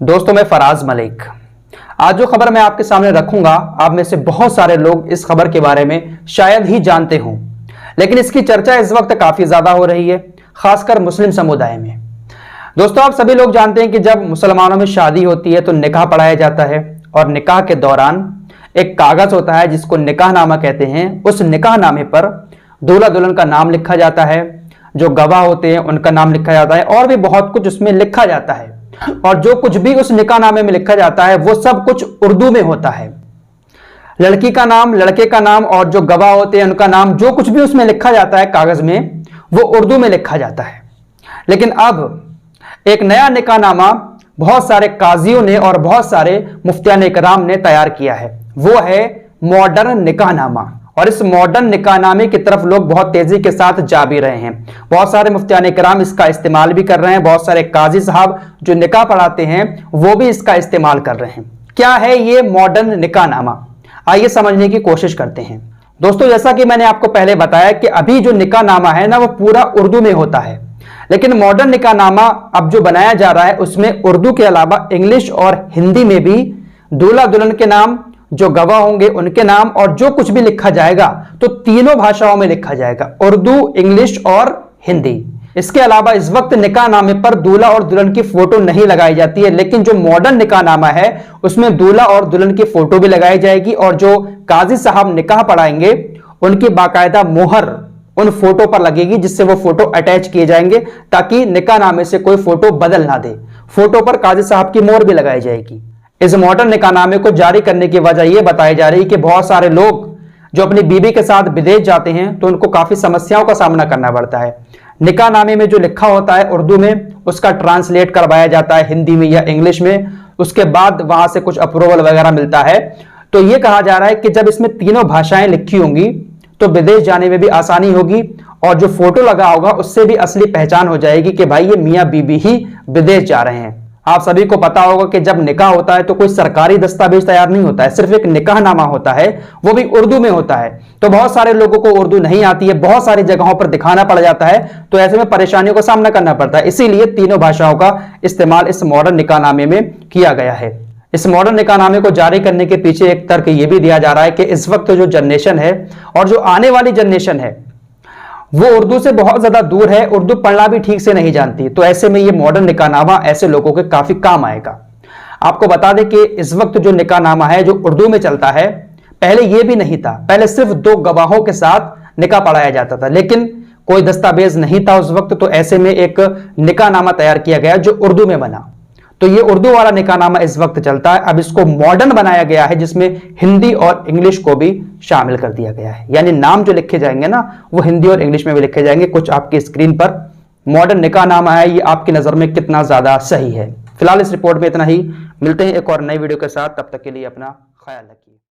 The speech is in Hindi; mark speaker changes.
Speaker 1: दोस्तों, मैं फराज मलिक। आज जो खबर मैं आपके सामने रखूंगा, आप में से बहुत सारे लोग इस खबर के बारे में शायद ही जानते हों, लेकिन इसकी चर्चा इस वक्त काफी ज्यादा हो रही है, खासकर मुस्लिम समुदाय में। दोस्तों, आप सभी लोग जानते हैं कि जब मुसलमानों में शादी होती है तो निकाह पढ़ाया जाता है और निकाह के दौरान एक कागज होता है जिसको निकाहनामा कहते हैं। उस निकाहनामे पर दूल्हा दुल्हन का नाम लिखा जाता है, जो गवाह होते हैं उनका नाम लिखा जाता है और भी बहुत कुछ उसमें लिखा जाता है। और जो कुछ भी उस निकाहनामे में लिखा जाता है वो सब कुछ उर्दू में होता है। लड़की का नाम, लड़के का नाम और जो गवाह होते हैं उनका नाम, जो कुछ भी उसमें लिखा जाता है कागज में, वो उर्दू में लिखा जाता है। लेकिन अब एक नया निकाहनामा बहुत सारे काजियों ने और बहुत सारे मुफ्तियान इकराम ने तैयार किया है, वो है मॉडर्न निकाहनामा। और इस मॉडर्न निकाहनामे की तरफ लोग बहुत तेजी के साथ जा भी रहे हैं। बहुत सारे मुफ्तियान इकराम इसका इस्तेमाल भी कर रहे हैं, बहुत सारे काजी साहब जो निकाह पढ़ाते हैं वो भी इसका इस्तेमाल कर रहे हैं। क्या है ये मॉडर्न निकाहनामा, आइए समझने की कोशिश करते हैं। दोस्तों, जैसा कि मैंने आपको पहले बताया कि अभी जो निकाहनामा है ना, वो पूरा उर्दू में होता है, लेकिन मॉडर्न निकाहनामा अब जो बनाया जा रहा है उसमें उर्दू के अलावा इंग्लिश और हिंदी में भी दूल्हा दुल्हन के नाम, जो गवाह होंगे उनके नाम और जो कुछ भी लिखा जाएगा तो तीनों भाषाओं में लिखा जाएगा, उर्दू, इंग्लिश और हिंदी। इसके अलावा इस वक्त निकाहनामे पर दूल्हा और दुल्हन की फोटो नहीं लगाई जाती है, लेकिन जो मॉडर्न निकाहनामा है उसमें दूल्हा और दुल्हन की फोटो भी लगाई जाएगी और जो काजी साहब निकाह पढ़ाएंगे उनकी बाकायदा मोहर उन फोटो पर लगेगी, जिससे वो फोटो अटैच किए जाएंगे ताकि निकाहनामे से कोई फोटो बदल ना दे। फोटो पर काजी साहब की मोहर भी लगाई जाएगी। इस मॉडर्न निकाहनामे को जारी करने की वजह यह बताई जा रही है कि बहुत सारे लोग जो अपनी बीवी के साथ विदेश जाते हैं तो उनको काफी समस्याओं का सामना करना पड़ता है। निकाहनामे में जो लिखा होता है उर्दू में, उसका ट्रांसलेट करवाया जाता है हिंदी में या इंग्लिश में, उसके बाद वहां से कुछ अप्रूवल वगैरह मिलता है। तो यह कहा जा रहा है कि जब इसमें तीनों भाषाएं लिखी होंगी तो विदेश जाने में भी आसानी होगी और जो फोटो लगा होगा उससे भी असली पहचान हो जाएगी कि भाई ये मियां बीबी ही विदेश जा रहे हैं। आप सभी को पता होगा कि जब निकाह होता है तो कोई सरकारी दस्तावेज तैयार नहीं होता है, सिर्फ एक निकाहनामा होता है, वो भी उर्दू में होता है। तो बहुत सारे लोगों को उर्दू नहीं आती है, बहुत सारी जगहों पर दिखाना पड़ जाता है, तो ऐसे में परेशानियों का सामना करना पड़ता है। इसीलिए तीनों भाषाओं का इस्तेमाल इस मॉडर्न निकाहनामे में किया गया है। इस मॉडर्न निकाहनामे को जारी करने के पीछे एक तर्क यह भी दिया जा रहा है कि इस वक्त जो जनरेशन है और जो आने वाली जनरेशन है वो उर्दू से बहुत ज्यादा दूर है, उर्दू पढ़ना भी ठीक से नहीं जानती। तो ऐसे में ये मॉडर्न निकाहनामा ऐसे लोगों के काफी काम आएगा। आपको बता दें कि इस वक्त जो निकाहनामा है जो उर्दू में चलता है, पहले ये भी नहीं था। पहले सिर्फ दो गवाहों के साथ निकाह पढ़ाया जाता था, लेकिन कोई दस्तावेज नहीं था उस वक्त। तो ऐसे में एक निकाहनामा तैयार किया गया जो उर्दू में बना। तो ये उर्दू वाला निकाहनामा इस वक्त चलता है। अब इसको मॉडर्न बनाया गया है जिसमें हिंदी और इंग्लिश को भी शामिल कर दिया गया है, यानी नाम जो लिखे जाएंगे ना वो हिंदी और इंग्लिश में भी लिखे जाएंगे। कुछ आपकी स्क्रीन पर मॉडर्न निकाहनामा है, ये आपकी नजर में कितना ज्यादा सही है। फिलहाल इस रिपोर्ट में इतना ही, मिलते हैं एक और नई वीडियो के साथ, तब तक के लिए अपना ख्याल रखिए।